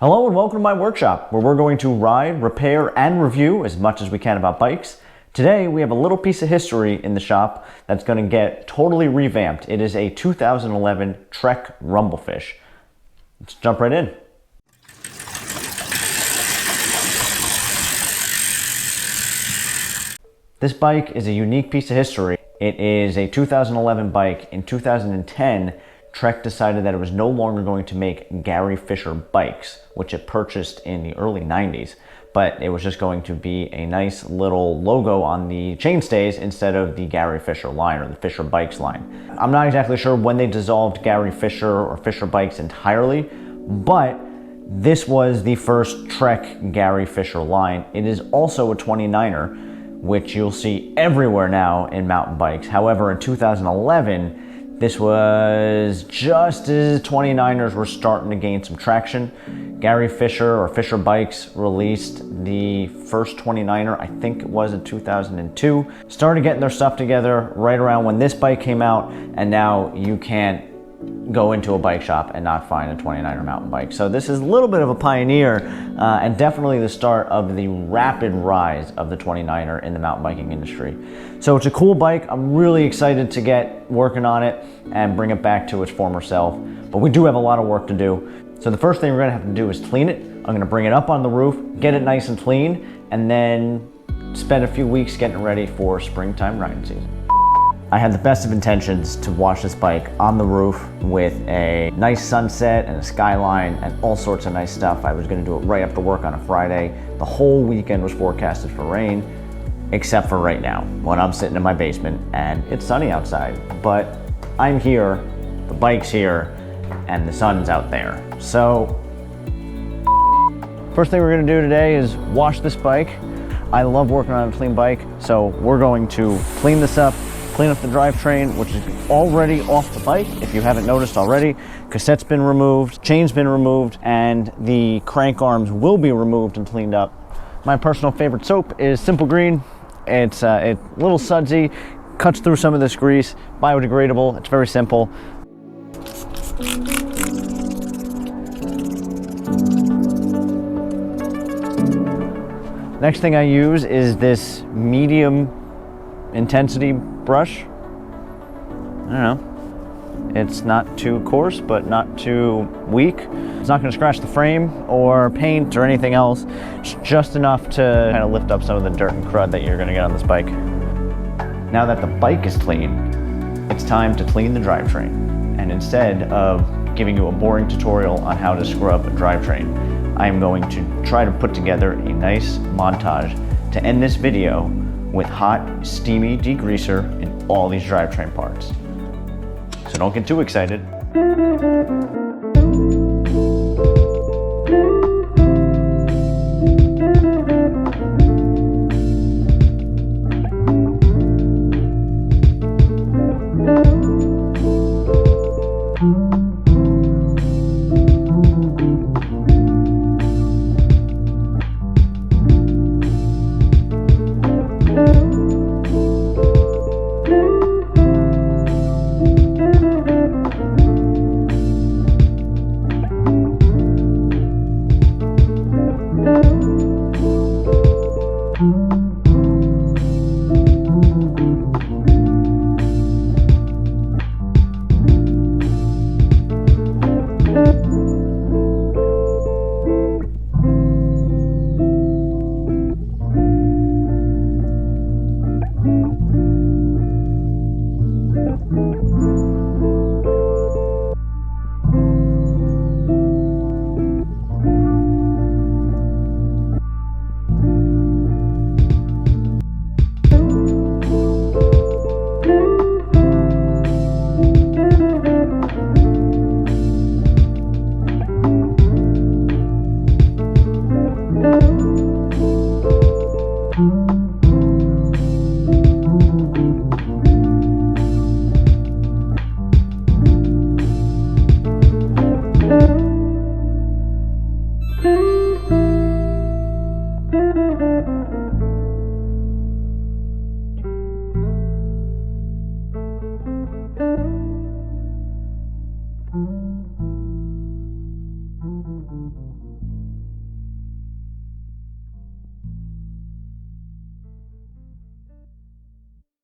Hello and welcome to my workshop, where we're going to ride, repair, and review as much as we can about bikes. Today we have a little piece of history in the shop that's going to get totally revamped. It is a 2011 Trek Rumblefish. Let's jump right in. This bike is a unique piece of history. It is a 2011 bike. In 2010, Trek decided that it was no longer going to make Gary Fisher bikes, which it purchased in the early 90s, but it was just going to be a nice little logo on the chainstays instead of the Gary Fisher line or the Fisher Bikes line. I'm not exactly sure when they dissolved Gary Fisher or Fisher Bikes entirely, but this was the first Trek Gary Fisher line. It is also a 29er, which you'll see everywhere now in mountain bikes. However, in 2011, this was just as 29ers were starting to gain some traction. Gary Fisher or Fisher Bikes released the first 29er, I think it was in 2002. Started getting their stuff together right around when this bike came out, and now you can't go into a bike shop and not find a 29er mountain bike. So this is a little bit of a pioneer and definitely the start of the rapid rise of the 29er in the mountain biking industry. So it's a cool bike. I'm really excited to get working on it and bring it back to its former self. But we do have a lot of work to do. So the first thing we're gonna have to do is clean it. I'm gonna bring it up on the roof, get it nice and clean, and then spend a few weeks getting ready for springtime riding season. I had the best of intentions to wash this bike on the roof with a nice sunset and a skyline and all sorts of nice stuff. I was gonna do it right after work on a Friday. The whole weekend was forecasted for rain, except for right now, when I'm sitting in my basement and it's sunny outside. But I'm here, the bike's here, and the sun's out there. So, first thing we're gonna do today is wash this bike. I love working on a clean bike, so we're going to clean this up, clean up the drivetrain, which is already off the bike, if you haven't noticed already. Cassette's been removed, chain's been removed, and the crank arms will be removed and cleaned up. My personal favorite soap is Simple Green. It's a little sudsy, cuts through some of this grease, biodegradable, it's very simple. Next thing I use is this medium intensity brush. I don't know, it's not too coarse but not too weak. It's not going to scratch the frame or paint or anything else. It's just enough to kind of lift up some of the dirt and crud that you're going to get on this bike. Now that the bike is clean, it's time to clean the drivetrain. And instead of giving you a boring tutorial on how to scrub a drivetrain, I'm going to try to put together a nice montage to end this video with hot, steamy degreaser in all these drivetrain parts. So don't get too excited.